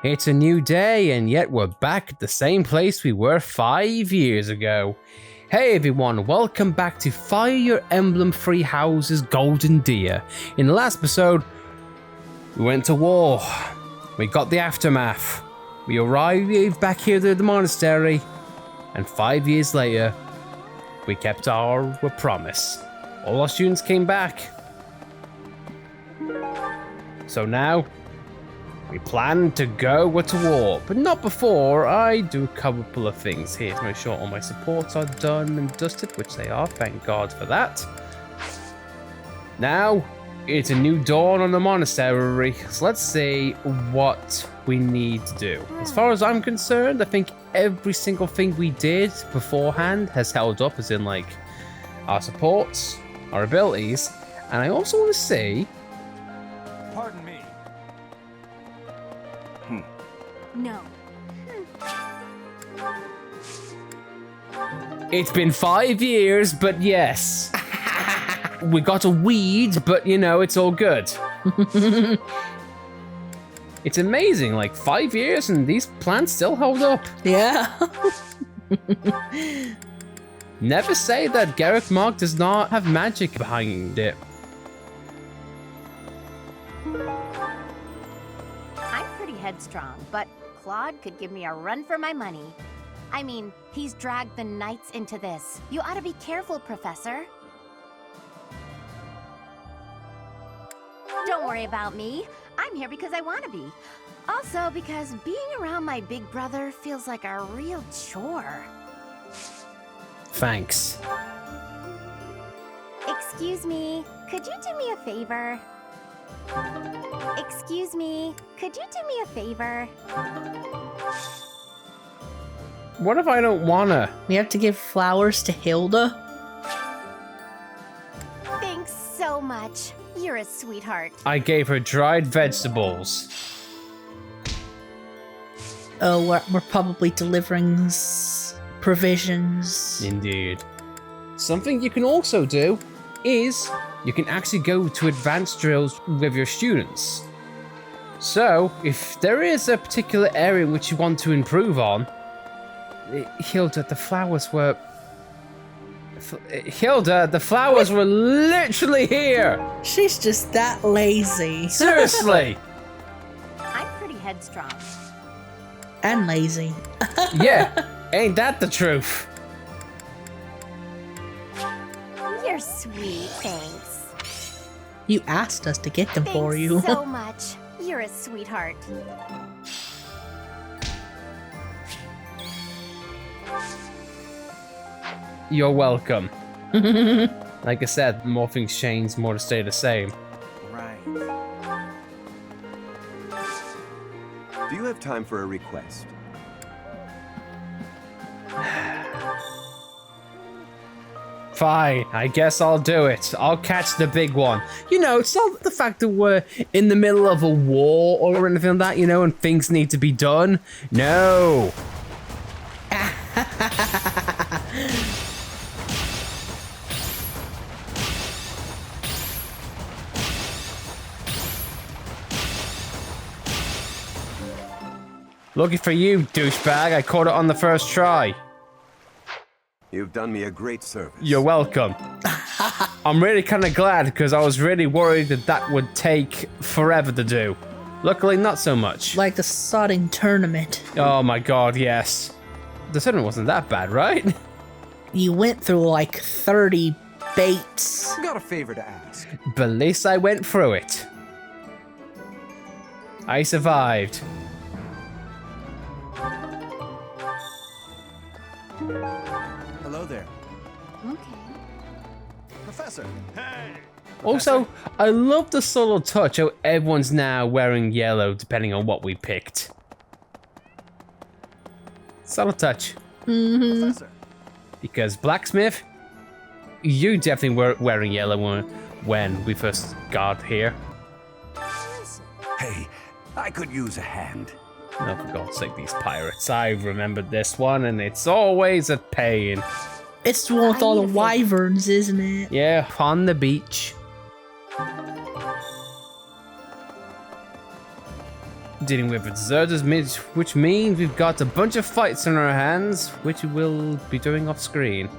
It's a new day, and yet we're back at the same place we were 5 years ago. Hey everyone, welcome back to Fire Your Emblem Free House's Golden Deer. In the last episode, we went to war. We got the aftermath. We arrived back here to the monastery, and 5 years later, we kept our promise. All our students came back. So now, we plan to go to war, but not before I do a couple of things here to make sure all my supports are done and dusted, which they are, thank God for that. Now, it's a new dawn on the monastery, so let's see what we need to do. As far as I'm concerned, I think every single thing we did beforehand has held up, as in like our supports, our abilities, and I also want to see... Pardon me. No. It's been 5 years, but yes. We got a weed, but you know, it's all good. It's amazing, like 5 years and these plants still hold up. Yeah. Never say that Gareth Mark does not have magic behind it. I'm pretty headstrong, but Claude could give me a run for my money. I mean, he's dragged the knights into this. You ought to be careful, Professor. Don't worry about me. I'm here because I want to be. Also because being around my big brother feels like a real chore. Thanks. Excuse me, could you do me a favor? Excuse me, could you do me a favor? What if I don't wanna? We have to give flowers to Hilda. Thanks so much. You're a sweetheart. I gave her dried vegetables. Oh, we're probably delivering provisions. Indeed. Something you can also do is you can actually go to advanced drills with your students. So, if there is a particular area in which you want to improve on, Hilda, the flowers were literally here! She's just that lazy. Seriously! I'm pretty headstrong. And lazy. Yeah, ain't that the truth? You're sweet, thanks. You asked us to get them for you. Thanks so much. You're a sweetheart. You're welcome. Like I said, more things change, more to stay the same. Right. Do you have time for a request? Fine, I guess I'll do it. I'll catch the big one. You know, it's not the fact that we're in the middle of a war or anything like that, you know, and things need to be done. No. Looking for you, douchebag. I caught it on the first try. You've done me a great service. You're welcome. I'm really kind of glad because I was really worried that would take forever to do. Luckily, not so much. Like the sodding tournament. Oh my god, yes. The tournament wasn't that bad, right? You went through like 30 baits. Got a favor to ask. But at least I went through it. I survived. Hello there. Okay. Professor. Hey. Also, I love the subtle touch how everyone's now wearing yellow depending on what we picked. Subtle touch. Professor. Because Blacksmith, you definitely were wearing yellow when we first got here. Hey, I could use a hand. Oh, for God's sake, these pirates. I remembered this one, and it's always a pain. It's the one with all the need a wyverns, isn't it? Yeah, on the beach. dealing with deserters, which means we've got a bunch of fights on our hands, which we'll be doing off screen.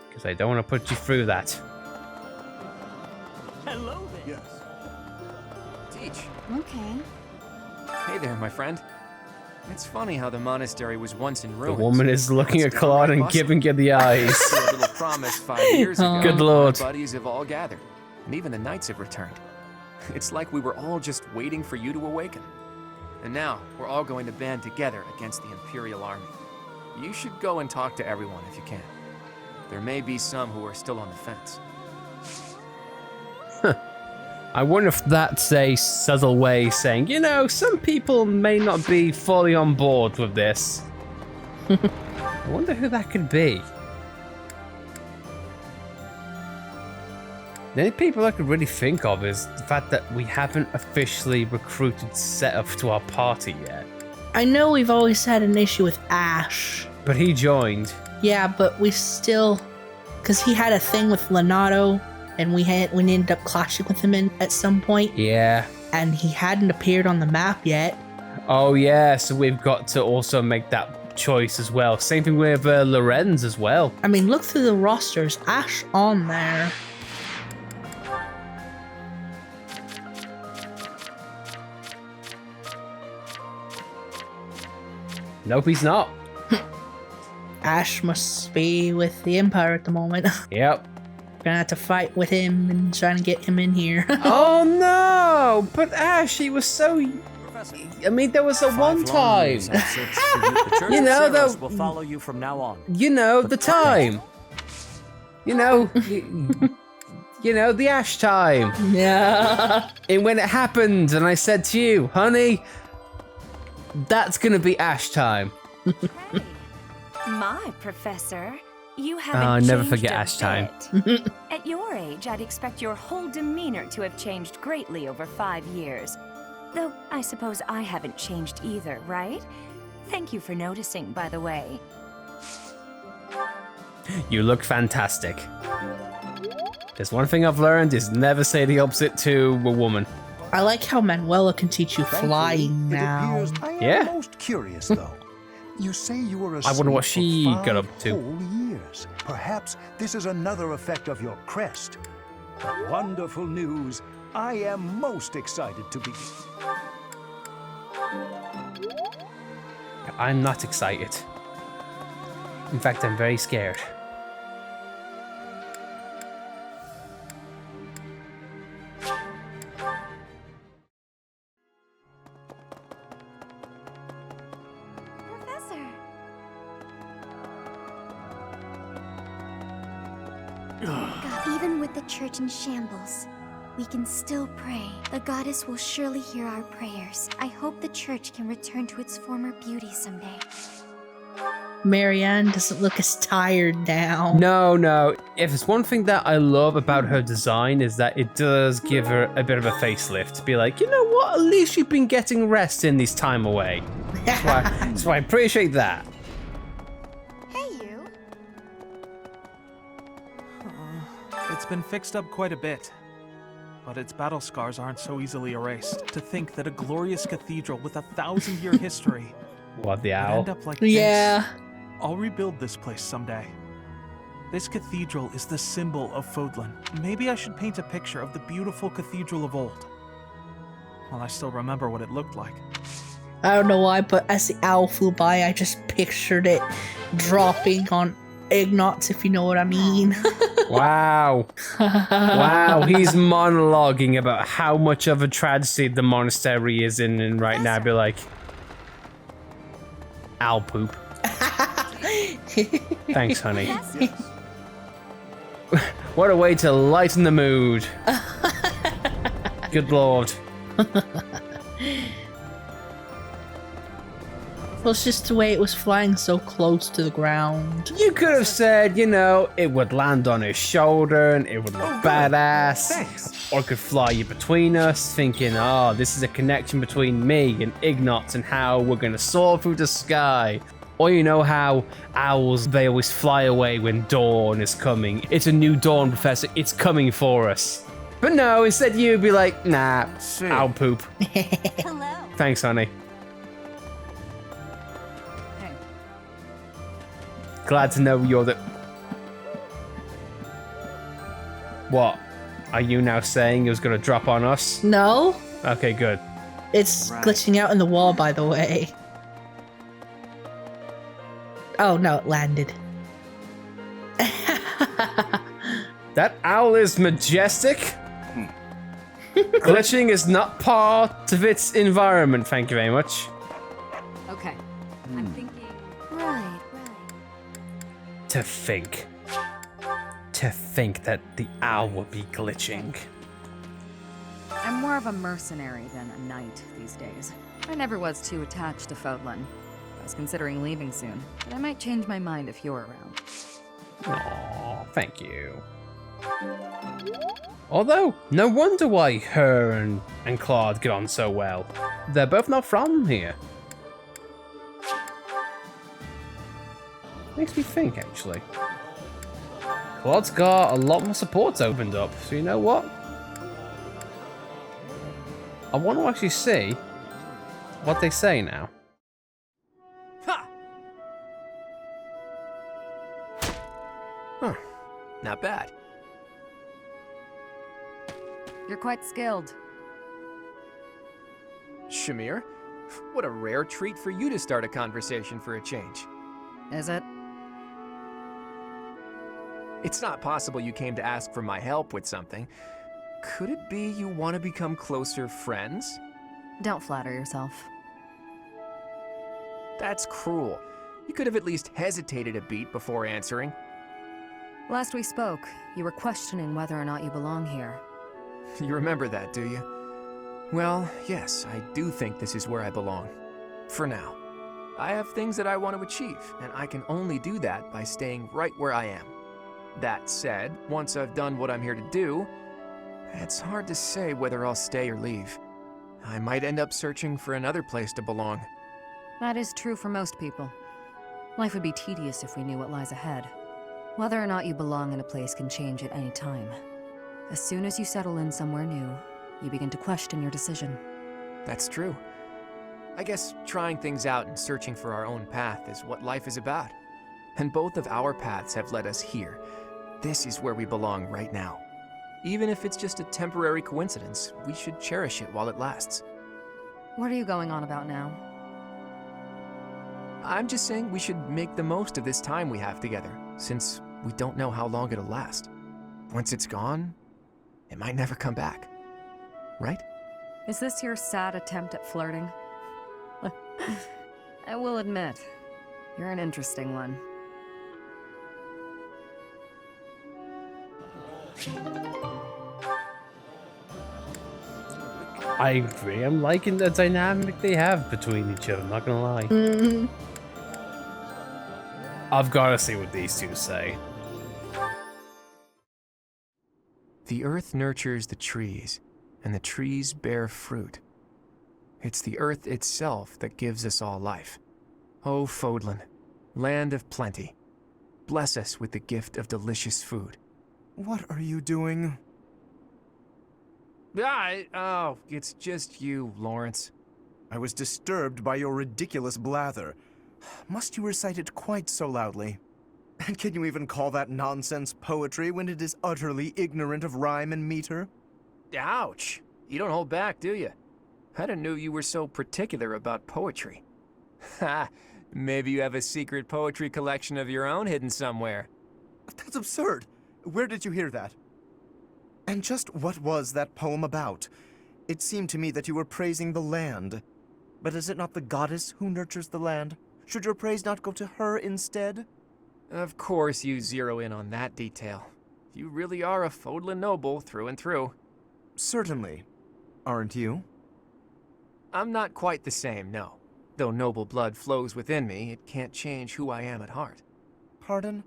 Because I don't want to put you through that. Hello there. Yes. Teach. Okay. Hey there, my friend. It's funny how the monastery was once in The ruins. woman is looking at It's Claude and downright giving you the eyes. bustling. A little promise 5 years ago. Good lord. My buddies have all gathered, and even the knights have returned. It's like we were all just waiting for you to awaken. And now, we're all going to band together against the Imperial army. You should go and talk to everyone if you can. There may be some who are still on the fence. I wonder if that's a subtle way saying, you know, some people may not be fully on board with this. I wonder who that could be. The only people I could really think of is the fact that we haven't officially recruited Setup to our party yet. I know we've always had an issue with Ash. But he joined. Yeah, but we still, because he had a thing with Leonardo, and we ended up clashing with him at some point. Yeah. And he hadn't appeared on the map yet. Oh yeah, so we've got to also make that choice as well. Same thing with Lorenz as well. I mean, look through the rosters. Ash on there. Nope, he's not. Ash must be with the Empire at the moment. Yep. Gonna have to fight with him and trying to get him in here. Oh no! But Ash, he was so. Professor. I mean, there was a one time. The You know, Cerberus the- will follow you from now on. You know, the time. You know, you know, the Ash time. Yeah. And when it happened, and I said to you, honey, that's gonna be Ash time. Hey, my professor, you haven't Oh, never changed forget a Ash time. bit. At your age, I'd expect your whole demeanor to have changed greatly over 5 years. Though I suppose I haven't changed either, right? Thank you for noticing, by the way. You look fantastic. There's one thing I've learned is never say the opposite to a woman. I like how Manuela can teach you flying now. It appears I am Yeah. most curious, though. You say you were asleep I wonder what for she 5 got up to. whole years. Perhaps this is another effect of your crest. Wonderful news. I am most excited to begin. I'm not excited. In fact, I'm very scared. Professor. God, even with the church in shambles, we can still pray. The goddess will surely hear our prayers. I hope the church can return to its former beauty someday. Marianne doesn't look as tired now. No. If it's one thing that I love about her design is that it does give her a bit of a facelift. To be like, you know what? At least you've been getting rest in this time away. So I appreciate that. Hey, you. It's been fixed up quite a bit, but its battle scars aren't so easily erased. To think that a glorious cathedral with a 1,000-year history What the would owl? end up like Yeah. this. I'll rebuild this place someday. This cathedral is the symbol of Fodlan. Maybe I should paint a picture of the beautiful cathedral of old. Well, I still remember what it looked like. I don't know why, but as the owl flew by, I just pictured it dropping on Ignatz, if you know what I mean. Wow. Wow, he's monologuing about how much of a tragedy the monastery is in right now. I'd be like, owl poop. Thanks, honey. What a way to lighten the mood. Good lord. Well, it's just the way it was flying so close to the ground. You could have said, you know, it would land on his shoulder and it would look badass. Thanks. Or it could fly you between us, thinking, oh, this is a connection between me and Ignatz and how we're gonna soar through the sky. Or you know how owls, they always fly away when dawn is coming. It's a new dawn, Professor. It's coming for us. But no, instead you'd be like, nah, See. I'll poop. Hello. Thanks, honey. Hey, Glad to know you're the... What? Are you now saying it was gonna drop on us? No, Okay, good. it's Right. glitching out in the wall, by the way. Oh no, it landed. That owl is majestic. Glitching is not part of its environment, thank you very much. okay. I'm thinking. Right. To think that the owl would be glitching. I'm more of a mercenary than a knight these days. I never was too attached to Fodlan. I was considering leaving soon, but I might change my mind if you're around. Aw, thank you. Although, no wonder why her and Claude get on so well. They're both not from here. Makes me think, actually. Claude's got a lot more supports opened up, so you know what? I want to actually see what they say now. Ha! Huh. Not bad. You're quite skilled. Shamir, what a rare treat for you to start a conversation for a change. Is it? It's not possible you came to ask for my help with something. Could it be you want to become closer friends? Don't flatter yourself. That's cruel. You could have at least hesitated a beat before answering. Last we spoke, you were questioning whether or not you belong here. You remember that, do you? Well, yes, I do think this is where I belong. For now. I have things that I want to achieve, and I can only do that by staying right where I am. That said, once I've done what I'm here to do, it's hard to say whether I'll stay or leave. I might end up searching for another place to belong. That is true for most people. Life would be tedious if we knew what lies ahead. Whether or not you belong in a place can change at any time. As soon as you settle in somewhere new, you begin to question your decision. That's true. I guess trying things out and searching for our own path is what life is about. And both of our paths have led us here. This is where we belong right now. Even if it's just a temporary coincidence, we should cherish it while it lasts. What are you going on about now? I'm just saying we should make the most of this time we have together, since we don't know how long it'll last. Once it's gone, it might never come back. Right? Is this your sad attempt at flirting? I will admit, you're an interesting one. I agree. I'm liking the dynamic they have between each other, not gonna lie. Mm-hmm. I've gotta see what these two say. The earth nurtures the trees, and the trees bear fruit. It's the earth itself that gives us all life. Oh, Fodlan, land of plenty, bless us with the gift of delicious food. What are you doing? Oh, it's just you, Lawrence. I was disturbed by your ridiculous blather. Must you recite it quite so loudly? And can you even call that nonsense poetry when it is utterly ignorant of rhyme and meter? Ouch! You don't hold back, do you? I didn't know you were so particular about poetry. Ha! Maybe you have a secret poetry collection of your own hidden somewhere. That's absurd. Where did you hear that? And just what was that poem about? It seemed to me that you were praising the land. But is it not the goddess who nurtures the land? Should your praise not go to her instead? Of course you zero in on that detail. You really are a Fodlan noble through and through. Certainly. Aren't you? I'm not quite the same, no. Though noble blood flows within me, it can't change who I am at heart. Pardon?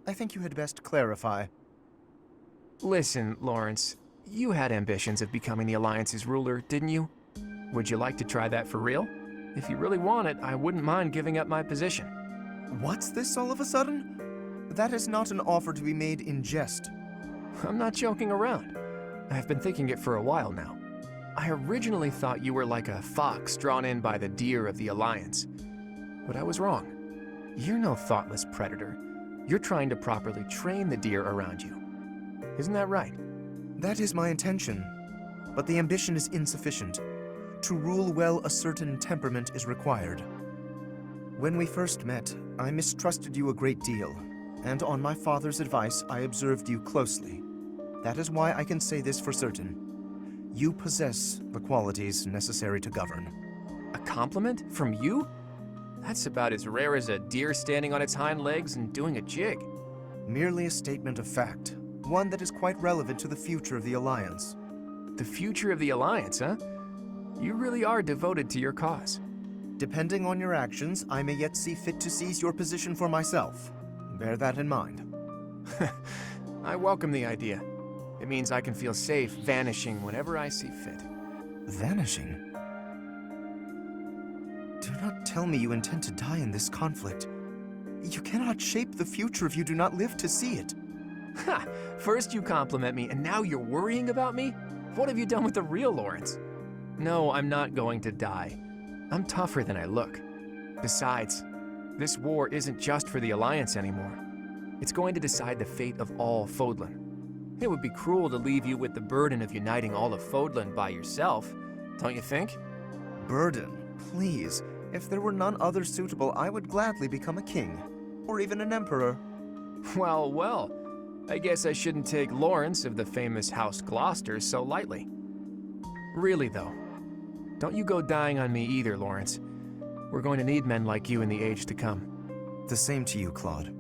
I think you had best clarify. Listen, Lawrence, you had ambitions of becoming the Alliance's ruler, didn't you? Would you like to try that for real? If you really want it, I wouldn't mind giving up my position. What's this all of a sudden? That is not an offer to be made in jest. I'm not joking around. I've been thinking it for a while now. I originally thought you were like a fox drawn in by the deer of the Alliance. But I was wrong. You're no thoughtless predator. You're trying to properly train the deer around you. Isn't that right? That is my intention. But the ambition is insufficient. To rule well, a certain temperament is required. When we first met, I mistrusted you a great deal, and on my father's advice, I observed you closely. That is why I can say this for certain. You possess the qualities necessary to govern. A compliment from you? That's about as rare as a deer standing on its hind legs and doing a jig. Merely a statement of fact, one that is quite relevant to the future of the Alliance. The future of the Alliance, huh? You really are devoted to your cause. Depending on your actions, I may yet see fit to seize your position for myself. Bear that in mind. I welcome the idea. It means I can feel safe vanishing whenever I see fit. Vanishing? Do not tell me you intend to die in this conflict. You cannot shape the future if you do not live to see it. Ha! First you compliment me, and now you're worrying about me? What have you done with the real Lawrence? No, I'm not going to die. I'm tougher than I look. Besides, this war isn't just for the Alliance anymore. It's going to decide the fate of all Fodlan. It would be cruel to leave you with the burden of uniting all of Fodlan by yourself, don't you think? Burden? Please. If there were none other suitable, I would gladly become a king. Or even an emperor. Well, well. I guess I shouldn't take Lawrence of the famous House Gloucester so lightly. Really, though. Don't you go dying on me either, Lawrence. We're going to need men like you in the age to come. The same to you, Claude.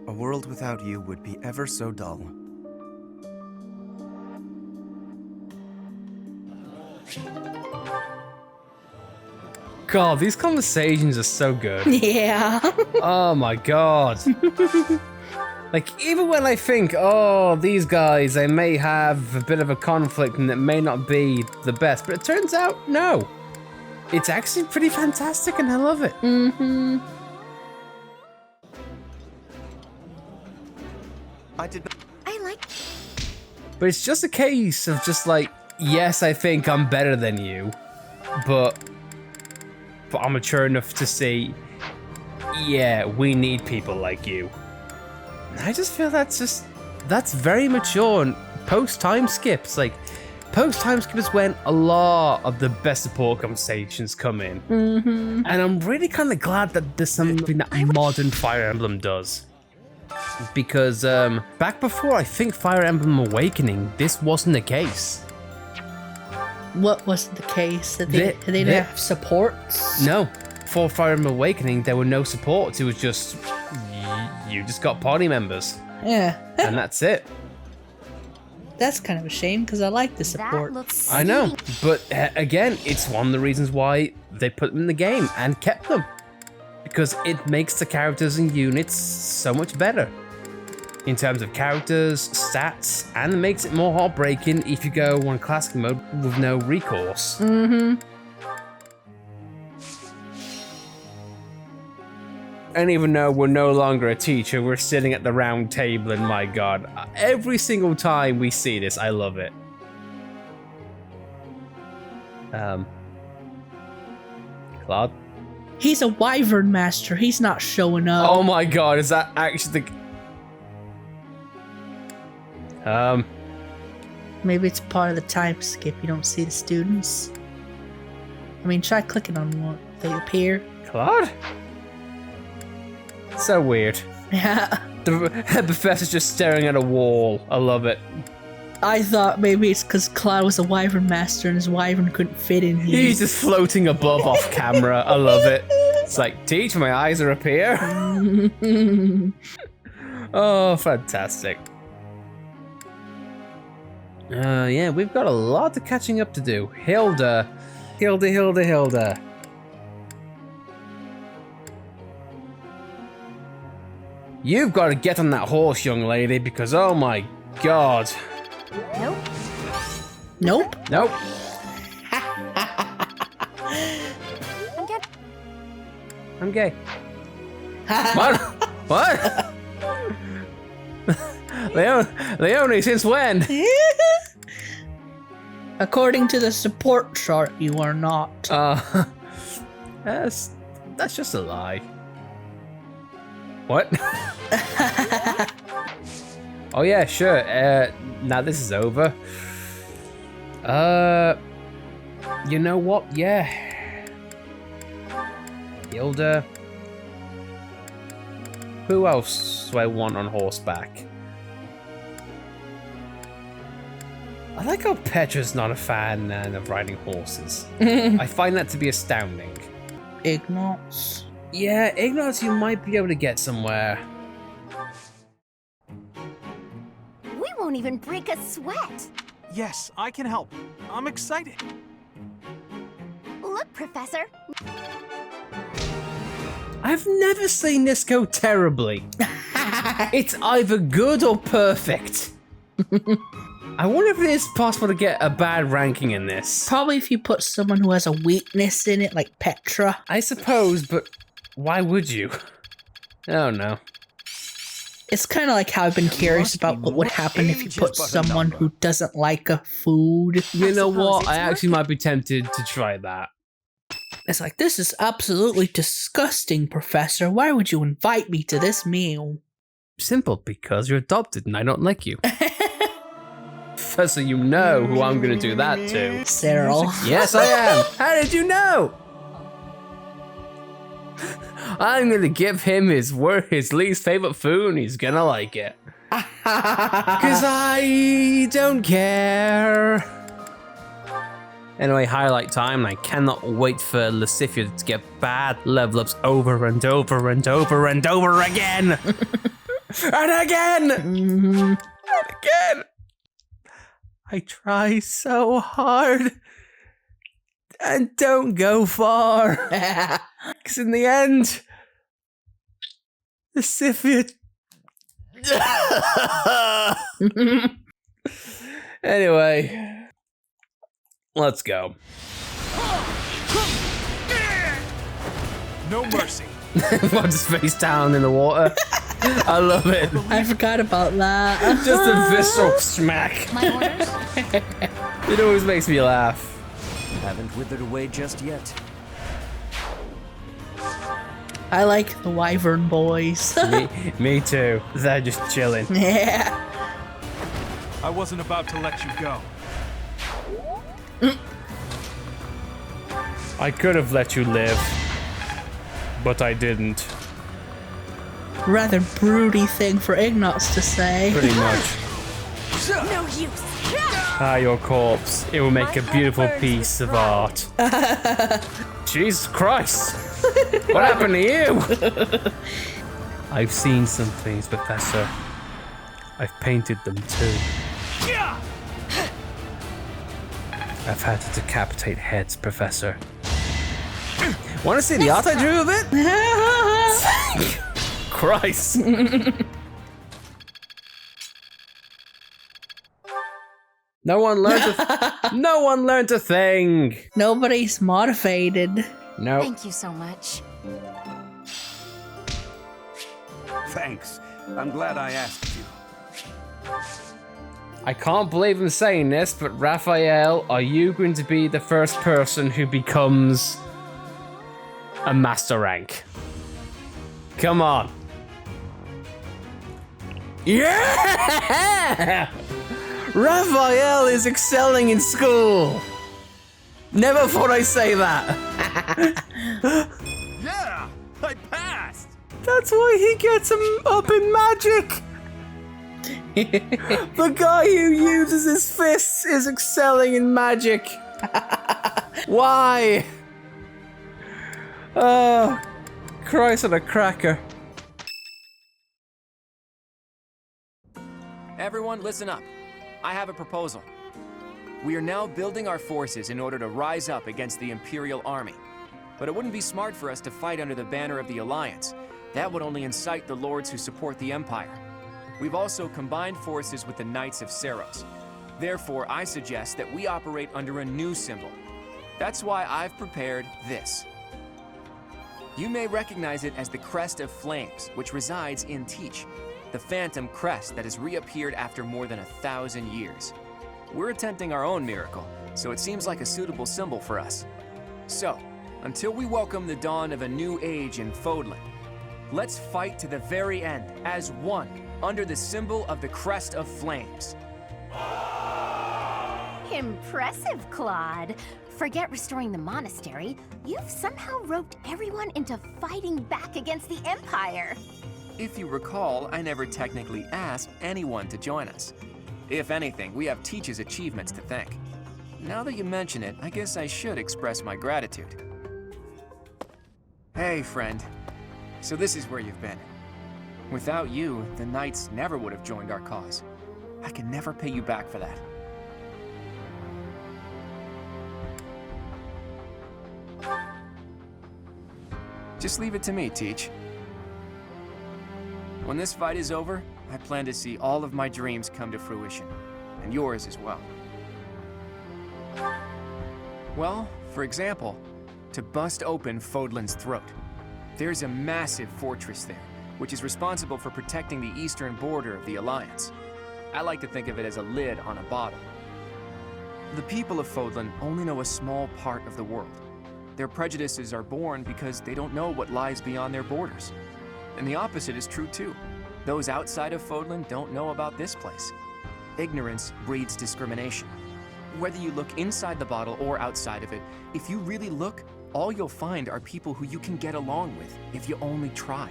A world without you would be ever so dull. God, these conversations are so good. Yeah. Oh my god. Like, even when I think, oh, these guys, they may have a bit of a conflict and it may not be the best, but it turns out, no. It's actually pretty fantastic and I love it. Mm-hmm. I did not. I like. But it's just a case of just like, yes, I think I'm better than you, but I'm mature enough to see, yeah, we need people like you. And I just feel that's very mature and post-time skips. Like, post-time skip is when a lot of the best support conversations come in. Mm-hmm. And I'm really kind of glad that there's something that modern Fire Emblem does. Because back before, I think, Fire Emblem Awakening, this wasn't the case. What wasn't the case? That they didn't have supports? No. For Fire Emblem Awakening, there were no supports. It was just, you just got party members. Yeah. And that's it. That's kind of a shame, because I like the support. That looks I know. But again, it's one of the reasons why they put them in the game and kept them. Because it makes the characters and units so much better. In terms of characters, stats, and it makes it more heartbreaking if you go on classic mode with no recourse. Mm-hmm. And even though we're no longer a teacher, we're sitting at the round table, and my god, every single time we see this, I love it. Claude? He's a wyvern master. He's not showing up. Oh my god, is that actually the... Maybe it's part of the time skip. You don't see the students. I mean, try clicking on one. They appear. Claude? So weird. Yeah. The professor's just staring at a wall. I love it. I thought maybe it's because Claude was a wyvern master and his wyvern couldn't fit in here. He's just floating above off camera. I love it. It's like, teach, my eyes are up here. Oh, fantastic. Yeah, we've got a lot of catching up to do. Hilda. You've got to get on that horse, young lady, because oh my god. Nope. Nope. Nope. I'm gay. What? What? Leone, since when? According to the support chart, you are not. That's just a lie. What? Oh yeah, sure. Now this is over. You know what? Yeah. Hilda. Who else do I want on horseback? I like how Petra's not a fan of riding horses. I find that to be astounding. Ignatz. Yeah, Ignatz, you might be able to get somewhere. We won't even break a sweat. Yes, I can help. I'm excited. Look, Professor. I've never seen this go terribly. It's either good or perfect. I wonder if it is possible to get a bad ranking in this. Probably if you put someone who has a weakness in it, like Petra. I suppose, but why would you? Oh no. It's kind of like how I've been curious about what would happen if you put someone who doesn't like a food. You know what? I actually might be tempted to try that. It's like, this is absolutely disgusting, Professor. Why would you invite me to this meal? Simple, because you're adopted and I don't like you. So you know who I'm gonna do that to. Cyril. Yes, I am. How did you know? I'm gonna give him his least favorite food and he's gonna like it. Cause I don't care. Anyway, highlight time, and I cannot wait for Lascifia to get bad level ups over and over and over and over again. And again! And again! I try so hard and don't go far. Because in the end, Lascifia. Anyway. Let's go. No mercy. Just face down in the water. I love it. I forgot about that. Just a visceral smack. My orders? It always makes me laugh. Haven't withered away just yet. I like the Wyvern boys. Me too. They're just chilling. Yeah. I wasn't about to let you go. I could have let you live, but I didn't. Rather broody thing for Ignatz to say. Pretty much. No use. Your corpse. It will make a beautiful piece of art. Jesus Christ! What happened to you? I've seen some things, Professor. I've painted them too. I've had to decapitate heads, Professor. Want to see the art I drew of it? Christ. No one learned a thing. Nobody's motivated. No. Thank you so much. Thanks. I'm glad I asked you. I can't believe I'm saying this, but Raphael, are you going to be the first person who becomes a master rank? Come on. Yeah! Raphael is excelling in school. Never thought I'd say that. Yeah, I passed. That's why he gets him up in magic. The guy who uses his fists is excelling in magic. Why? Oh, Christ on a cracker. Everyone, listen up. I have a proposal. We are now building our forces in order to rise up against the Imperial Army. But it wouldn't be smart for us to fight under the banner of the Alliance. That would only incite the lords who support the Empire. We've also combined forces with the Knights of Seros. Therefore, I suggest that we operate under a new symbol. That's why I've prepared this. You may recognize it as the Crest of Flames, which resides in Teach. the phantom crest that has reappeared after more than 1,000 years. We're attempting our own miracle, so it seems like a suitable symbol for us. So, until we welcome the dawn of a new age in Fodlan, let's fight to the very end as one under the symbol of the Crest of Flames. Impressive, Claude. Forget restoring the monastery. You've somehow roped everyone into fighting back against the Empire. If you recall, I never technically asked anyone to join us. If anything, we have Teach's achievements to thank. Now that you mention it, I guess I should express my gratitude. Hey, friend. So this is where you've been. Without you, the Knights never would have joined our cause. I can never pay you back for that. Just leave it to me, Teach. When this fight is over, I plan to see all of my dreams come to fruition, and yours as well. Well, for example, to bust open Fodlan's throat. There's a massive fortress there, which is responsible for protecting the eastern border of the Alliance. I like to think of it as a lid on a bottle. The people of Fodlan only know a small part of the world. Their prejudices are born because they don't know what lies beyond their borders. And the opposite is true too. Those outside of Fodlan don't know about this place. Ignorance breeds discrimination. Whether you look inside the bottle or outside of it, if you really look, all you'll find are people who you can get along with if you only try.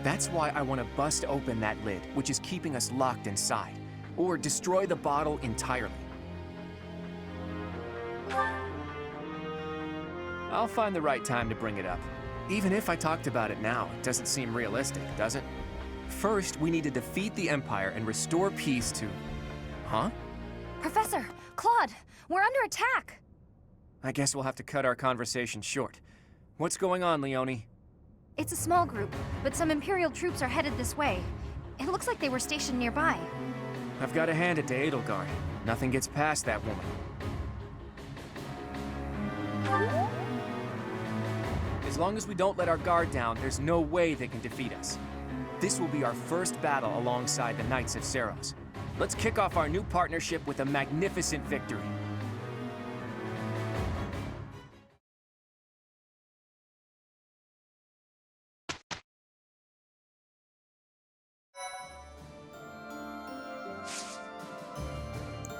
That's why I want to bust open that lid, which is keeping us locked inside, or destroy the bottle entirely. I'll find the right time to bring it up. Even if I talked about it now, it doesn't seem realistic, does it? First, we need to defeat the Empire and restore peace to... Huh? Professor! Claude! We're under attack! I guess we'll have to cut our conversation short. What's going on, Leone? It's a small group, but some Imperial troops are headed this way. It looks like they were stationed nearby. I've got to hand it to Edelgard. Nothing gets past that woman. As long as we don't let our guard down, there's no way they can defeat us. This will be our first battle alongside the Knights of Seros. Let's kick off our new partnership with a magnificent victory.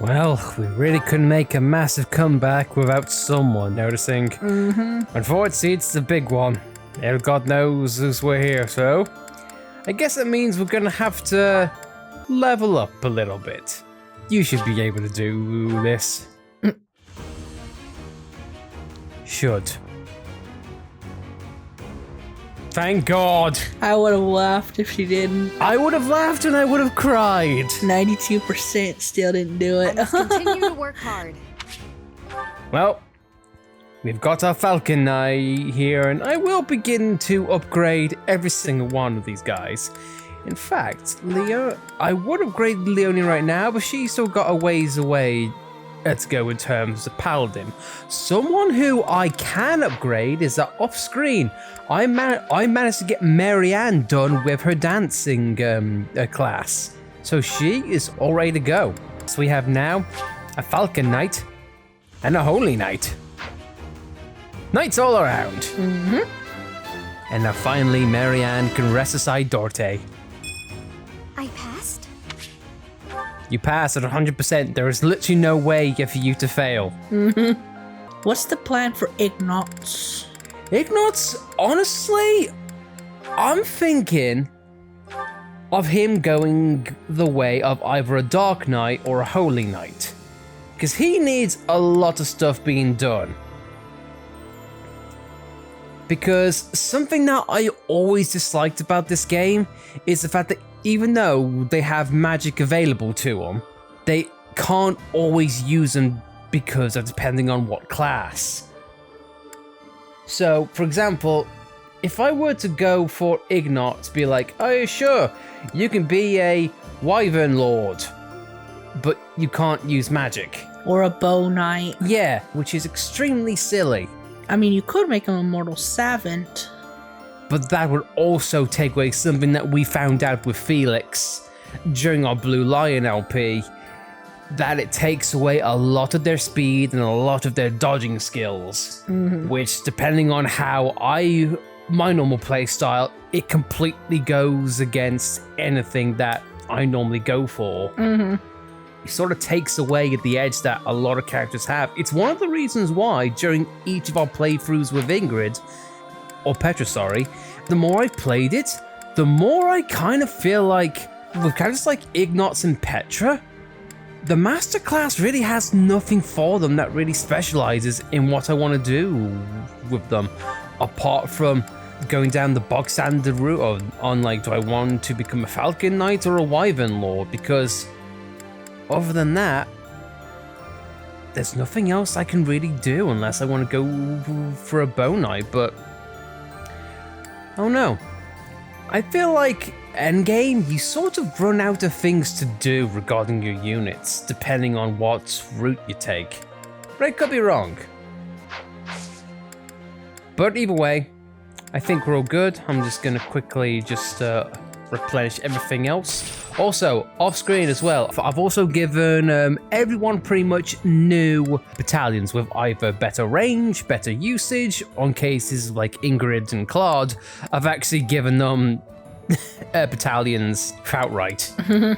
Well, we really couldn't make a massive comeback without someone noticing. Unfortunately, it's the big one. God knows as we're here, so I guess it means we're gonna have to level up a little bit. You should be able to do this. Should. Thank God. I would have laughed if she didn't. I would have laughed and I would have cried. 92% still didn't do it. Continue to work hard. Well, we've got our Falcon Knight here, and I will begin to upgrade every single one of these guys. In fact, I would upgrade Leone right now, but she's still got a ways away to go in terms of Paladin. Someone who I can upgrade is off screen. I managed to get Marianne done with her dancing class. So she is all ready to go. So we have now a Falcon Knight and a Holy Knight. Knights all around. And now finally Marianne can rest aside Dorte. I passed? You pass at 100%. There is literally no way for you to fail. What's the plan for Ignatz? Ignatz, honestly, I'm thinking of him going the way of either a Dark Knight or a Holy Knight. Because he needs a lot of stuff being done. Because something that I always disliked about this game is the fact that even though they have magic available to them, they can't always use them because of depending on what class. So, for example, if I were to go for Ignatz, be like, oh sure, you can be a Wyvern Lord, but you can't use magic. Or a Bow Knight. Yeah, which is extremely silly. I mean, you could make him a Mortal Savant. but that would also take away something that we found out with Felix during our Blue Lion LP, that it takes away a lot of their speed and a lot of their dodging skills, which, depending on how my normal play style, it completely goes against anything that I normally go for. It sort of takes away the edge that a lot of characters have. It's one of the reasons why during each of our playthroughs with Ingrid, or Petra, sorry, the more I played it, the more I kind of feel like, with characters like Ignatz and Petra, the master class really has nothing for them that really specializes in what I want to do with them, apart from going down the bog standard route on like, do I want to become a Falcon Knight or a Wyvern Lord? Because other than that, there's nothing else I can really do unless I want to go for a Bow Knight, but I don't know. I feel like endgame, you sort of run out of things to do regarding your units, depending on what route you take. But I could be wrong. But either way, I think we're all good. I'm just gonna quickly just replenish everything else. Also, off screen as well, I've also given everyone pretty much new battalions with either better range, better usage. On cases like Ingrid and Claude, I've actually given them battalions outright. And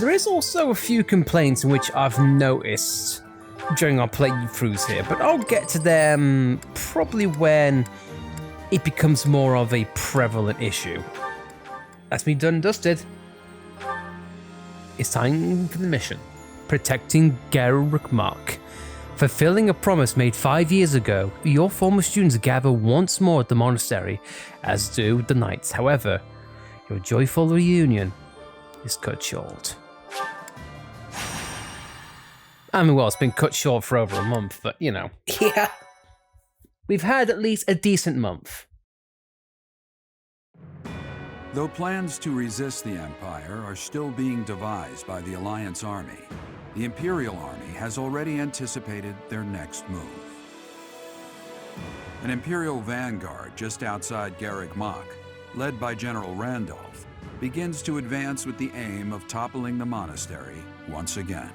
there is also a few complaints in which I've noticed during our playthroughs here, but I'll get to them probably when it becomes more of a prevalent issue. That's me done and dusted. It's time for the mission. Protecting Garruk Mark. Fulfilling a promise made 5 years ago, your former students gather once more at the monastery, as do the knights. However, your joyful reunion is cut short. I mean, well, it's been cut short for over a month, but you know. Yeah. We've had at least a decent month. Though plans to resist the Empire are still being devised by the Alliance Army, the Imperial Army has already anticipated their next move. An Imperial vanguard just outside Garruk Mach, led by General Randolph, begins to advance with the aim of toppling the monastery once again.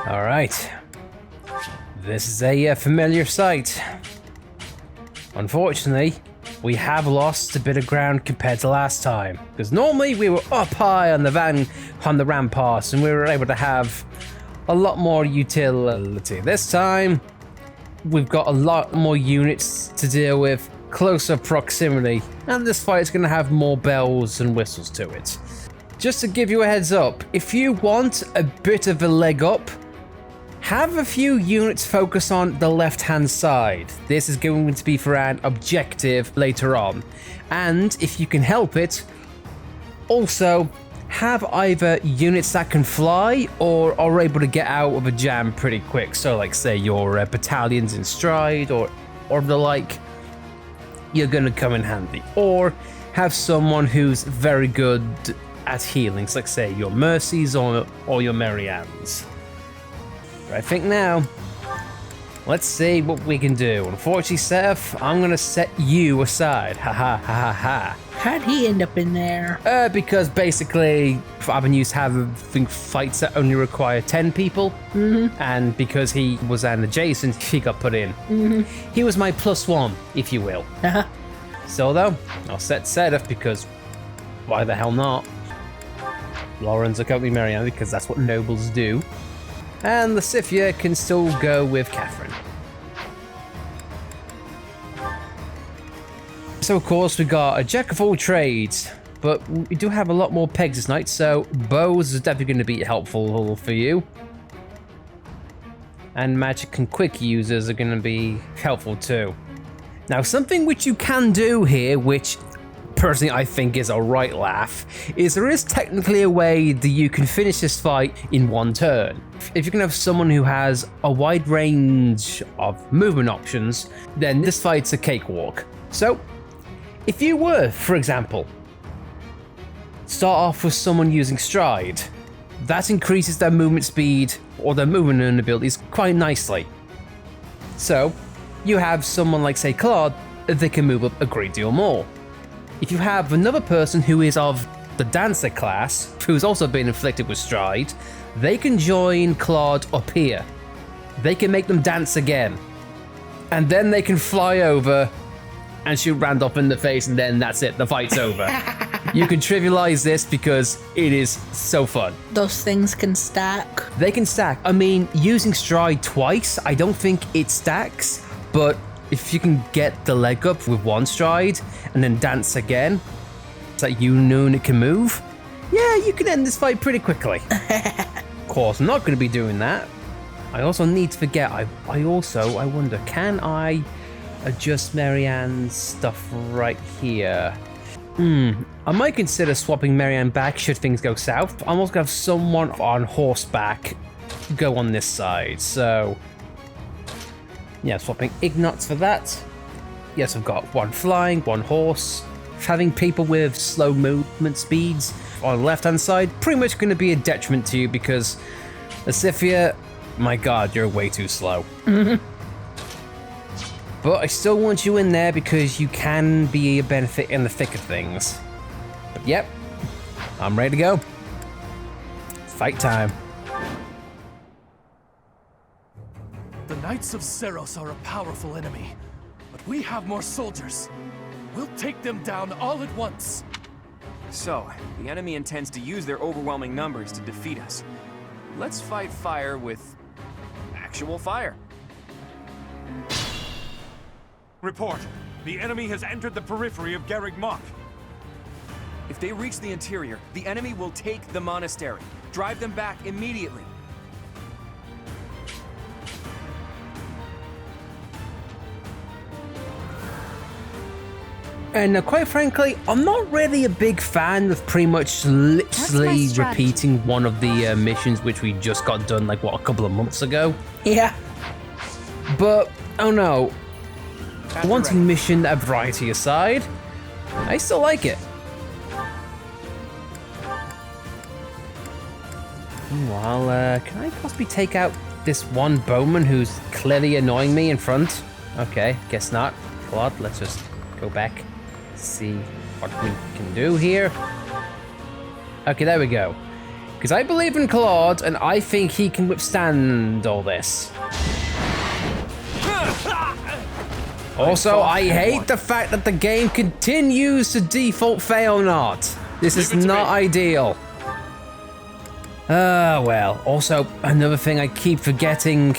All right, this is a familiar sight. Unfortunately, we have lost a bit of ground compared to last time, because normally we were up high on the ramparts and we were able to have a lot more utility. This time, we've got a lot more units to deal with, closer proximity, and this fight is going to have more bells and whistles to it. Just to give you a heads up, if you want a bit of a leg up, have a few units focus on the left-hand side. This is going to be for an objective later on. And if you can help it, also have either units that can fly or are able to get out of a jam pretty quick. So like say your battalions in stride or the like, you're going to come in handy. Or have someone who's very good at healings, like say your Mercies or your Mariannes. I think now, let's see what we can do. Unfortunately, Seth, I'm gonna set you aside. Ha ha ha ha ha. How'd he end up in there? Because basically, avenues have fights that only require 10 people, and because he was an adjacent, he got put in. He was my +1, if you will. So though, I'll set Seth because why the hell not? Lauren's accompanying Marianne because that's what nobles do. And the Scythia can still go with Catherine. So of course we got a jack of all trades, but we do have a lot more pegs this night, so bows is definitely going to be helpful for you. And magic and quick users are going to be helpful too. Now something which you can do here, which personally I think is a right laugh, is there is technically a way that you can finish this fight in one turn. If you can have someone who has a wide range of movement options, then this fight's a cakewalk. So, if you were, for example, start off with someone using stride, that increases their movement speed or their movement abilities quite nicely. So, you have someone like, say, Claude, they can move up a great deal more. If you have another person who is of the dancer class, who's also been inflicted with stride, they can join Claude up here. They can make them dance again. And then they can fly over and shoot Randolph in the face, and then that's it, the fight's over. You can trivialize this because it is so fun. Those things can stack. They can stack. I mean, using stride twice, I don't think it stacks, but if you can get the leg up with one stride and then dance again, it's like you know it can move, yeah, you can end this fight pretty quickly. Of course, I'm not going to be doing that. I also need to forget, I wonder, can I adjust Marianne's stuff right here? I might consider swapping Marianne back should things go south. I'm also going to have someone on horseback go on this side, so yeah, swapping Ignatz for that. Yes, I've got one flying, one horse. Having people with slow movement speeds on the left-hand side, pretty much going to be a detriment to you because Asifia, my god, you're way too slow. But I still want you in there because you can be a benefit in the thick of things. But yep, I'm ready to go. Fight time. The Knights of Seros are a powerful enemy, but we have more soldiers. We'll take them down all at once. So, the enemy intends to use their overwhelming numbers to defeat us. Let's fight fire with actual fire. Report. The enemy has entered the periphery of Garreg Mach. If they reach the interior, the enemy will take the monastery. Drive them back immediately. And quite frankly, I'm not really a big fan of pretty much literally repeating one of the missions which we just got done, like, what, a couple of months ago? Yeah. But, oh no. Wanting mission variety aside, I still like it. Meanwhile, can I possibly take out this one bowman who's clearly annoying me in front? Okay, guess not. Claude, let's just go back. See what we can do here. Okay, there we go. Because I believe in Claude, and I think he can withstand all this. Also, I hate the fact that the game continues to default fail not. This is not ideal. Well, also, another thing I keep forgetting,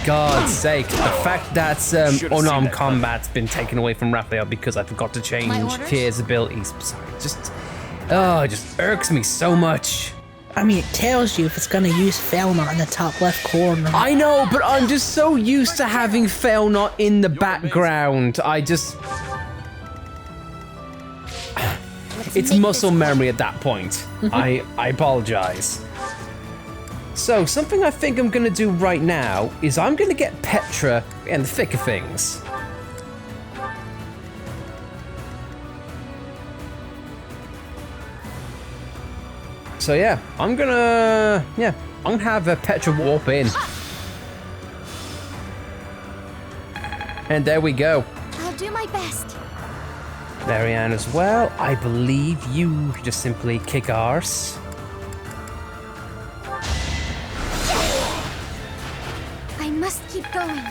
God's sake, the fact that unarmed combat's been taken away from Raphael because I forgot to change Tyr's abilities. Sorry, it just irks me so much. I mean, it tells you if it's gonna use Failnaught in the top left corner. I know, but I'm just so used to having Failnaught in the background. It's muscle memory at that point. I apologize. So, something I think I'm gonna do right now is I'm gonna get Petra in the thick of things. So yeah, I'm gonna have Petra warp in. And there we go. I'll do my best. Marianne as well. I believe you just simply kick arse. I must keep going.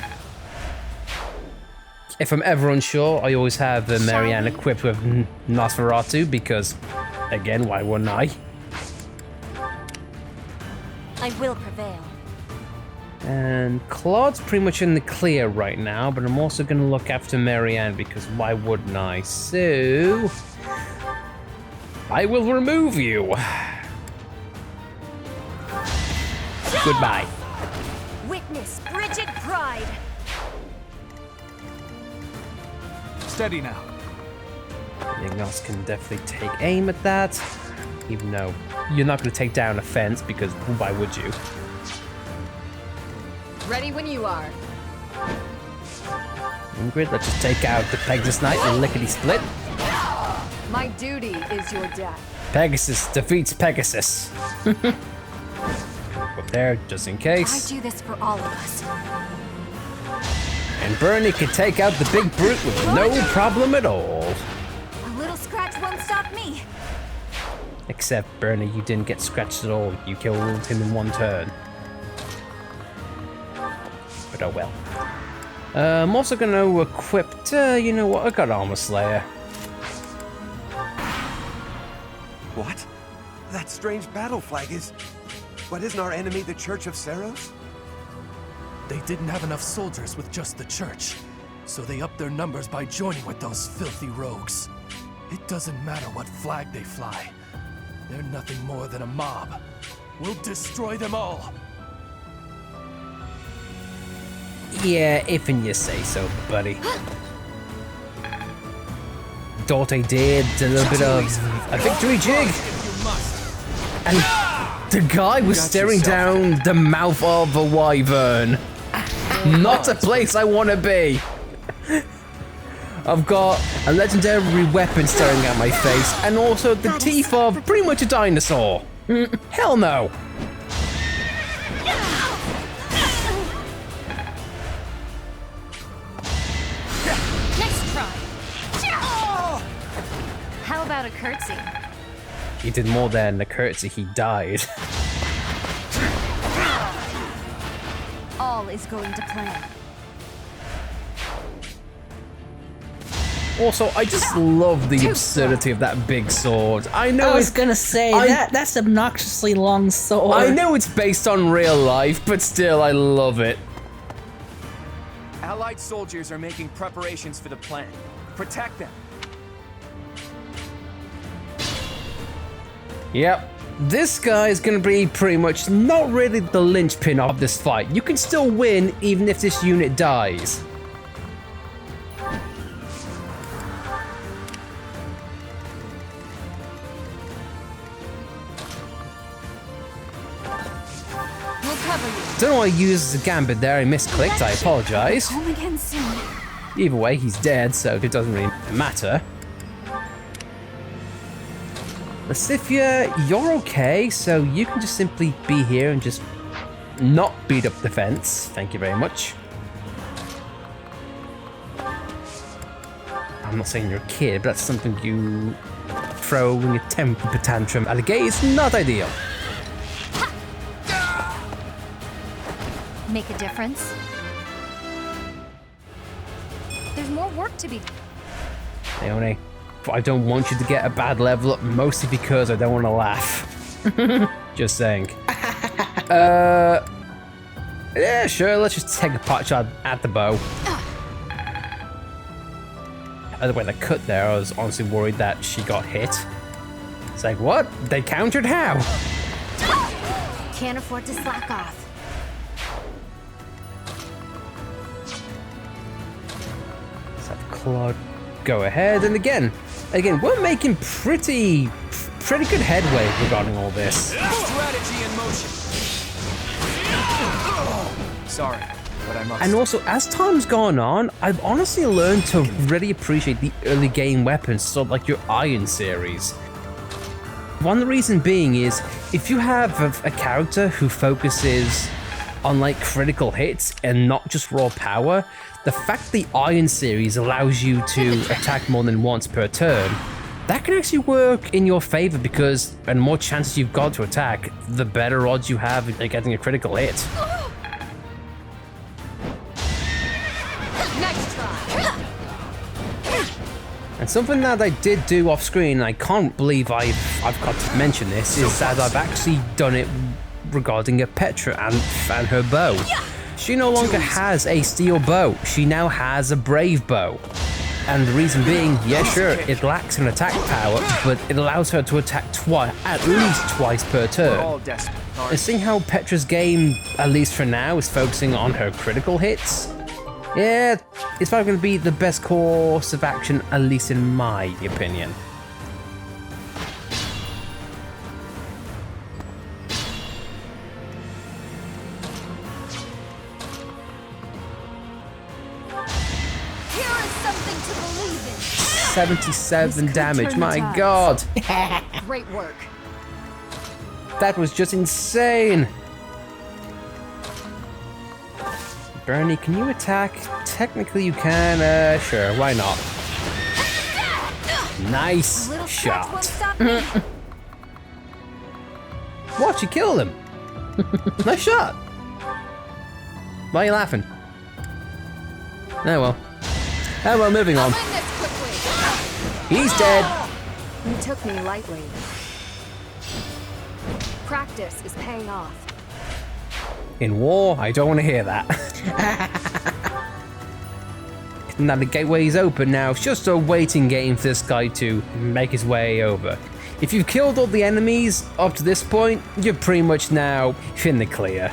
If I'm ever unsure, I always have Marianne equipped with Nosferatu because, again, why wouldn't I? I will prevail. And Claude's pretty much in the clear right now, but I'm also going to look after Marianne because why wouldn't I? So, I will remove you. Goodbye. Witness frigid pride. Steady now. Anything else can definitely take aim at that. Even though you're not going to take down a fence, because why would you? Ready when you are. Ingrid, let's just take out the Pegasus Knight and lickety-split. My duty is your death. Pegasus defeats Pegasus. Up there, just in case. I do this for all of us. And Bernie can take out the big brute with no problem at all. A little scratch won't stop me. Except, Bernie, you didn't get scratched at all. You killed him in one turn. But oh well. I'm also going to equip, you know what, I got Armor Slayer. What? That strange battle flag is... But isn't our enemy the Church of Seros? They didn't have enough soldiers with just the church, so they upped their numbers by joining with those filthy rogues. It doesn't matter what flag they fly. They're nothing more than a mob. We'll destroy them all. Yeah, if and you say so, buddy. Dorte did a little bit of a victory jig. And the guy was staring down the mouth of a wyvern. Not a place I want to be. I've got a legendary weapon staring at my face, and also the teeth of pretty much a dinosaur. Hell no. How about a curtsy? He did more than a curtsy, he died. All is going to plan. Also, I just love the absurdity of that big sword. I know I was gonna say, that's obnoxiously long sword. I know it's based on real life, but still, I love it. Allied soldiers are making preparations for the plan. Protect them. Yep. This guy is going to be pretty much not really the linchpin of this fight. You can still win even if this unit dies. We'll cover you. Don't know why I used the gambit there. I misclicked. I apologize. Home again soon. Either way, he's dead, so it doesn't really matter. Lasifia, you're okay, so you can just simply be here and just not beat up the fence. Thank you very much. I'm not saying you're a kid, but that's something you throw in your temper tantrum at a gate is not ideal. Make a difference? There's more work to be done. Leone, I don't want you to get a bad level up, mostly because I don't want to laugh. Just saying. Yeah, sure, let's just take a pot shot at the bow. By the way, the cut there, I was honestly worried that she got hit. It's like, what? They countered how? Can't afford to slack off. Let's have Claude go ahead, and again, we're making pretty good headway regarding all this. Strategy in motion. Sorry, but I must. And also, as time's gone on, I've honestly learned to really appreciate the early game weapons, sort of like your Iron series. One reason being is, if you have a character who focuses on like critical hits and not just raw power, the fact the Iron series allows you to attack more than once per turn, that can actually work in your favor, because the more chances you've got to attack, the better odds you have at getting a critical hit. Next try. And something that I did do off screen, and I can't believe I've got to mention this, is that I've actually done it regarding a Petra and her bow. She no longer has a steel bow, she now has a brave bow. And the reason being, yeah sure, it lacks an attack power, but it allows her to attack at least twice per turn. And seeing how Petra's game, at least for now, is focusing on her critical hits, Yeah, it's probably going to be the best course of action, at least in my opinion. Here is something to believe in. 77 damage, my god. Great work. That was just insane. Bernie, can you attack? Technically you can, sure, why not? Nice shot. What, you killed him? Nice shot. Why are you laughing? Oh well. Oh well, moving on. He's dead. You took me lightly. Practice is paying off. In war, I don't want to hear that. Now the gateway's open now. It's just a waiting game for this guy to make his way over. If you've killed all the enemies up to this point, you're pretty much now in the clear.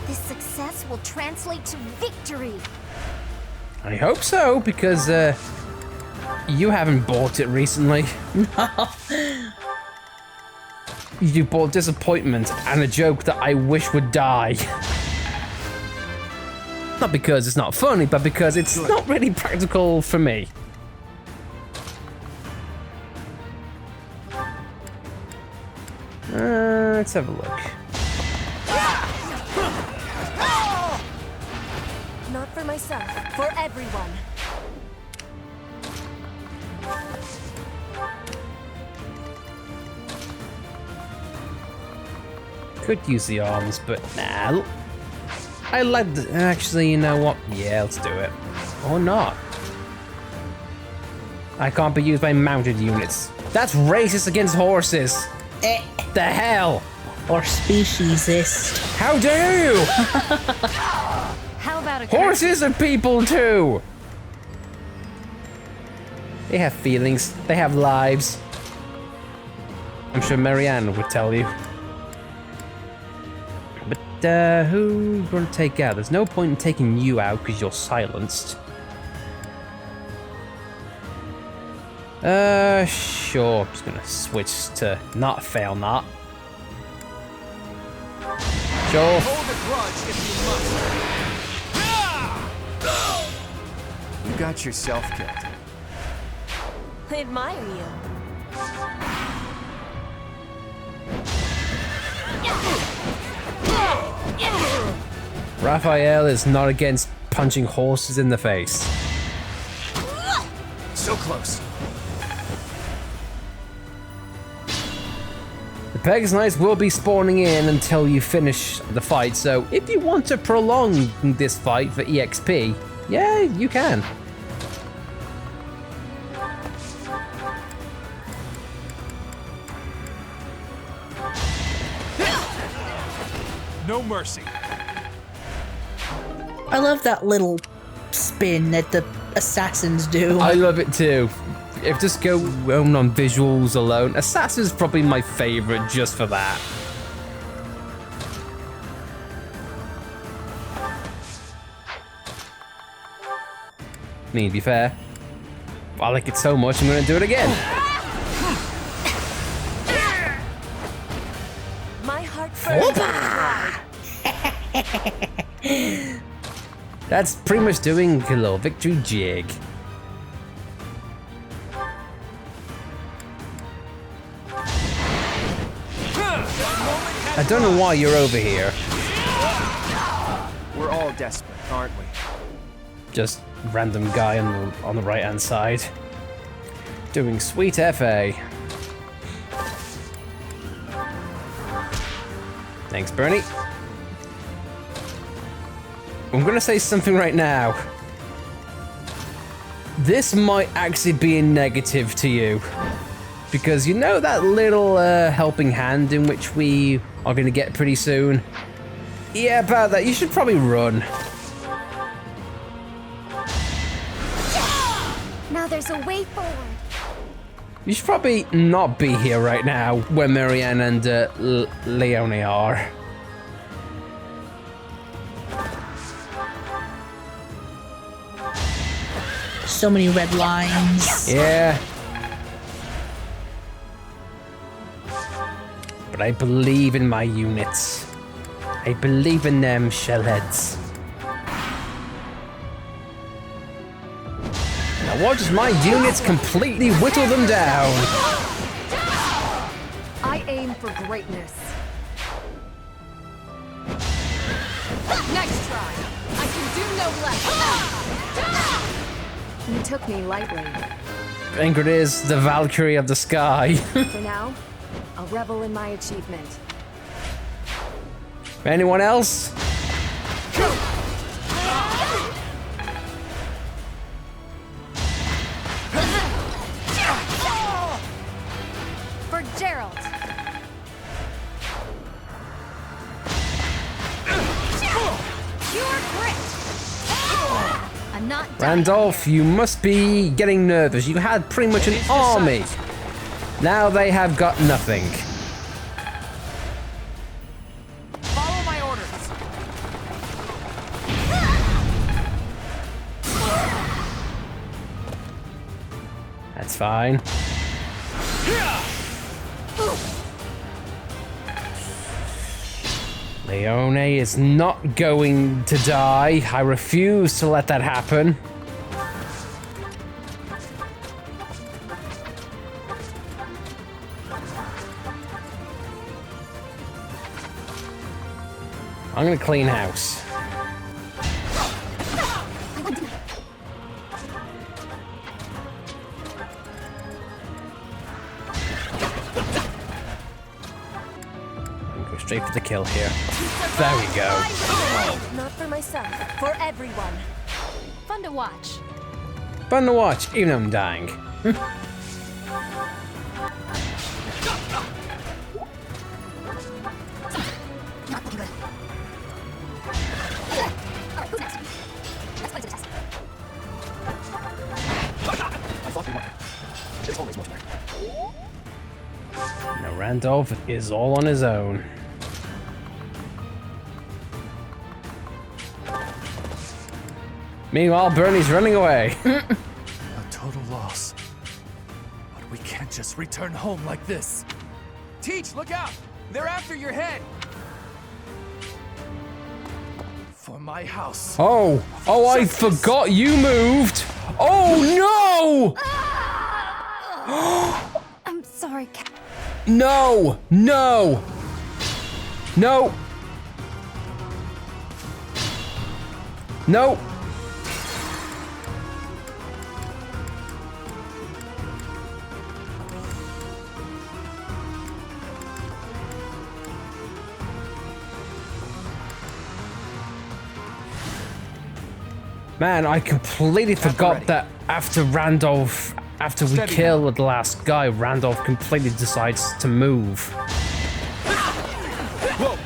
This success will translate to victory. I hope so, because you haven't bought it recently. No. You bought disappointment and a joke that I wish would die. Not because it's not funny, but because it's not really practical for me. Let's have a look. Not for myself, for everyone. Could use the arms, but nah. I like the, actually, you know what? Yeah, let's do it. Or not. I can't be used by mounted units. That's racist against horses. The hell? Or speciesist. How dare you? How about a Horses are people too. They have feelings. They have lives. I'm sure Marianne would tell you. But who are you going to take out? There's no point in taking you out because you're silenced. Sure. I'm just going to switch to not fail not. Sure. Hold a grudge if you must. You got yourself killed. I admire you. Raphael is not against punching horses in the face. So close. The Pegasus Knights will be spawning in until you finish the fight, so if you want to prolong this fight for EXP, yeah, you can. No mercy. I love that little spin that the assassins do. I love it too. If just go on visuals alone, Assassin's probably my favorite just for that. I mean, to be fair, I like it so much, I'm gonna do it again. My heart That's pretty much doing a little victory jig. I don't know why you're over here. We're all desperate, aren't we? Just random guy on the right hand side. Doing sweet FA. Thanks, Bernie. I'm gonna say something right now. This might actually be a negative to you. Because you know that little helping hand in which we are gonna get pretty soon? Yeah, about that. You should probably run. Now there's a way forward. You should probably not be here right now where Marianne and Leone are. So many red lines. Yeah. But I believe in my units. I believe in them, shellheads. Now watch as my units completely whittle them down. I aim for greatness. Next try. I can do no less. You took me lightly. Ingrid is the Valkyrie of the sky. For now, I'll revel in my achievement. Anyone else? For Gerald. Pure grit. I'm not done. Randolph, you must be getting nervous. You had pretty much an army. Now they have got nothing. Follow my orders. That's fine. Leone is not going to die. I refuse to let that happen. I'm gonna clean house. Go straight for the kill here. There we go. Not for myself, for everyone. Fun to watch. Fun to watch, even though I'm dying. Now Randolph is all on his own. Meanwhile, Bernie's running away. A total loss. But we can't just return home like this. Teach, look out! They're after your head! For my house. Oh, I forgot you moved. Oh no! I'm sorry, No! No! No! No! Man, I completely forgot that after Randolph, after we kill the last guy, Randolph completely decides to move. Whoa!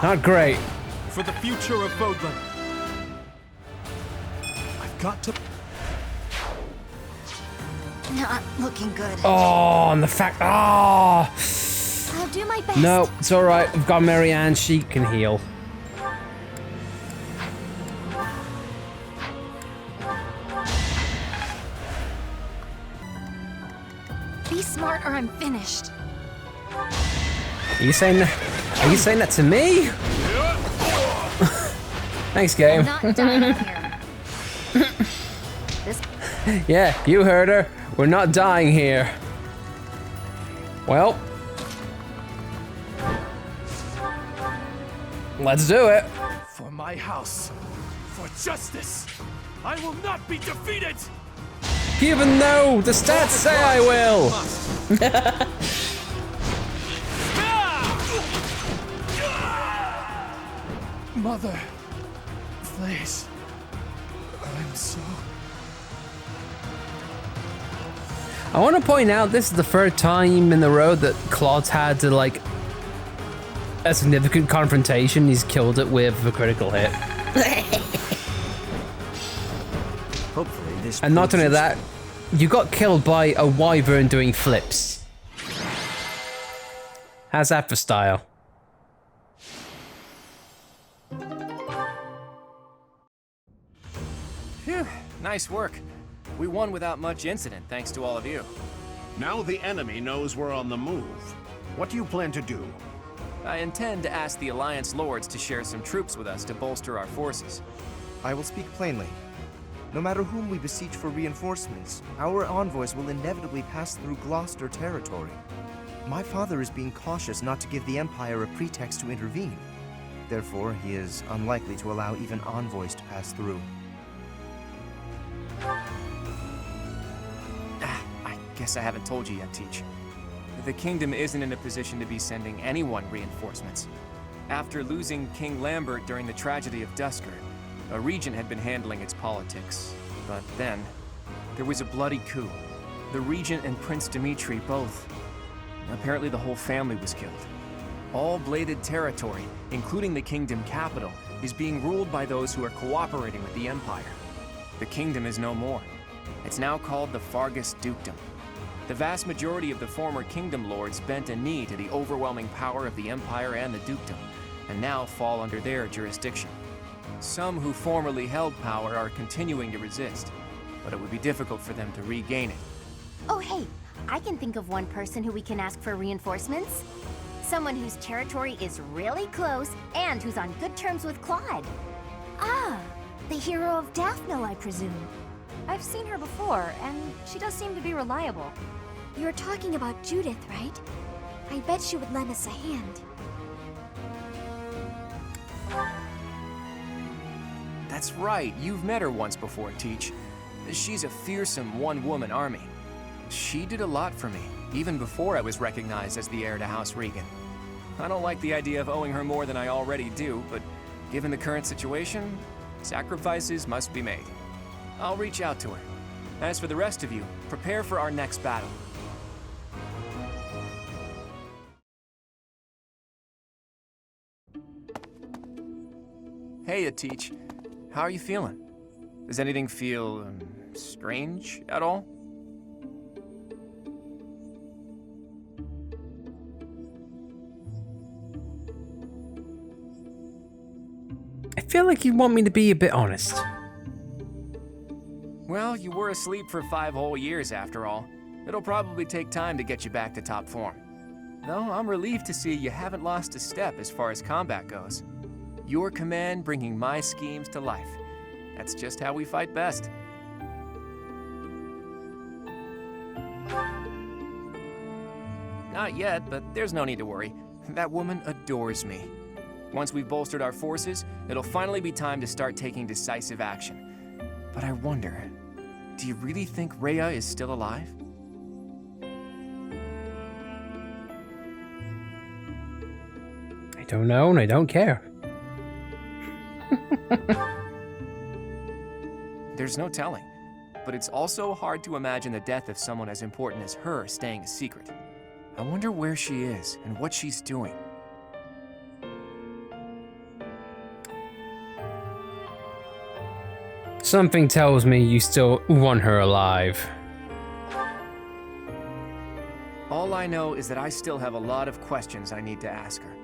Not great. For the future of Vodland. I've got to... Not looking good. Oh, and the fact... Oh! I'll do my best. No, it's alright. We've got Marianne. She can heal. Be smart or I'm finished. Are you saying that to me? Thanks, game. Not dying here. This Yeah, you heard her. We're not dying here. Well, let's do it. For my house. For justice. I will not be defeated! Even though the stats say I will. Mother, please. I'm so... I want to point out this is the third time in the row that Claude's had to, like, a significant confrontation. He's killed it with a critical hit. Hopefully this And not only that, You got killed by a wyvern doing flips. How's that for style? Phew, nice work. We won without much incident, thanks to all of you. Now the enemy knows we're on the move. What do you plan to do? I intend to ask the Alliance Lords to share some troops with us to bolster our forces. I will speak plainly. No matter whom we beseech for reinforcements, our envoys will inevitably pass through Gloucester territory. My father is being cautious not to give the Empire a pretext to intervene. Therefore, he is unlikely to allow even envoys to pass through. I guess I haven't told you yet, Teach. The kingdom isn't in a position to be sending anyone reinforcements. After losing King Lambert during the tragedy of Dusker, a regent had been handling its politics. But then, there was a bloody coup. The regent and Prince Dimitri both. Apparently the whole family was killed. All bladed territory, including the kingdom capital, is being ruled by those who are cooperating with the Empire. The kingdom is no more. It's now called the Fargus Dukedom. The vast majority of the former kingdom lords bent a knee to the overwhelming power of the Empire and the dukedom, and now fall under their jurisdiction. Some who formerly held power are continuing to resist, but it would be difficult for them to regain it. Oh hey, I can think of one person who we can ask for reinforcements. Someone whose territory is really close and who's on good terms with Claude. Ah, the hero of Daphne, I presume. I've seen her before, and she does seem to be reliable. You're talking about Judith, right? I bet she would lend us a hand. That's right, you've met her once before, Teach. She's a fearsome one-woman army. She did a lot for me, even before I was recognized as the heir to House Regan. I don't like the idea of owing her more than I already do, but given the current situation, sacrifices must be made. I'll reach out to her. As for the rest of you, prepare for our next battle. Hey, Teach. How are you feeling? Does anything feel strange at all? I feel like you want me to be a bit honest. Well, you were asleep for 5 whole years after all. It'll probably take time to get you back to top form. Though I'm relieved to see you haven't lost a step as far as combat goes. Your command bringing my schemes to life. That's just how we fight best. Not yet, but there's no need to worry. That woman adores me. Once we've bolstered our forces, it'll finally be time to start taking decisive action. But I wonder, do you really think Rhea is still alive? I don't know, and I don't care. There's no telling, but it's also hard to imagine the death of someone as important as her staying a secret. I wonder where she is and what she's doing. Something tells me you still want her alive. All I know is that I still have a lot of questions I need to ask her.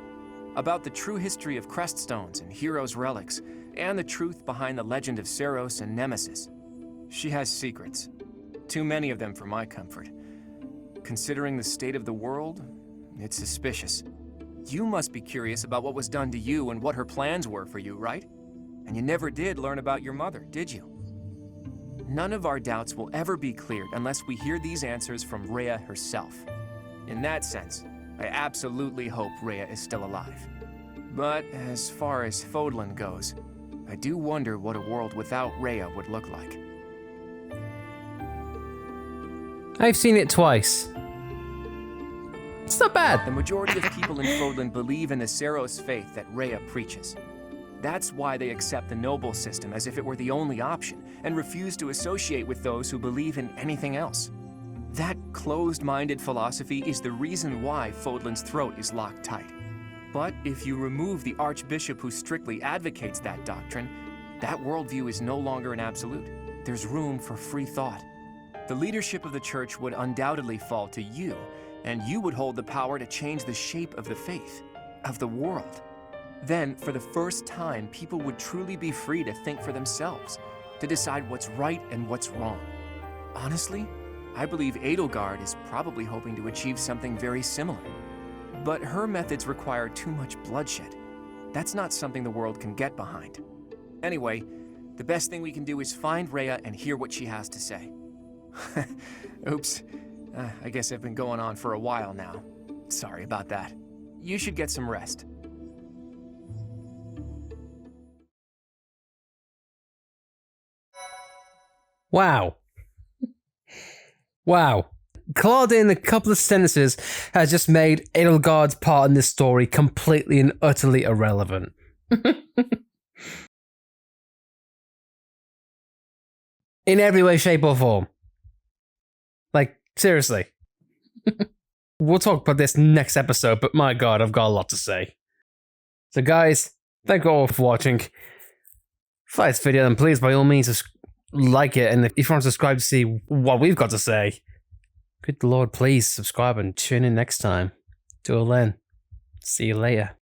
About the true history of Creststones and Heroes' Relics, and the truth behind the legend of Seros and Nemesis. She has secrets. Too many of them for my comfort. Considering the state of the world, it's suspicious. You must be curious about what was done to you and what her plans were for you, right? And you never did learn about your mother, did you? None of our doubts will ever be cleared unless we hear these answers from Rhea herself. In that sense, I absolutely hope Rhea is still alive. But as far as Fodlan goes, I do wonder what a world without Rhea would look like. I've seen it twice. It's not bad. The majority of people in Fodlan believe in the Seros faith that Rhea preaches. That's why they accept the noble system as if it were the only option, and refuse to associate with those who believe in anything else. That closed-minded philosophy is the reason why Fodlan's throat is locked tight. But if you remove the archbishop who strictly advocates that doctrine, that worldview is no longer an absolute. There's room for free thought. the leadership of the church would undoubtedly fall to you, and you would hold the power to change the shape of the faith, of the world. Then, for the first time, people would truly be free to think for themselves, to decide what's right and what's wrong. Honestly, I believe Edelgard is probably hoping to achieve something very similar. But her methods require too much bloodshed. That's not something the world can get behind. Anyway, the best thing we can do is find Rhea and hear what she has to say. Oops. I guess I've been going on for a while now. Sorry about that. You should get some rest. Wow. Wow. Claude, in a couple of sentences, has just made Edelgard's part in this story completely and utterly irrelevant. In every way, shape, or form. Like, seriously. We'll talk about this next episode, but my god, I've got a lot to say. So guys, thank you all for watching. If you like this video, then please, by all means, like it, and if you want to subscribe to see what we've got to say, good lord, please subscribe and tune in next time. Till then, see you later.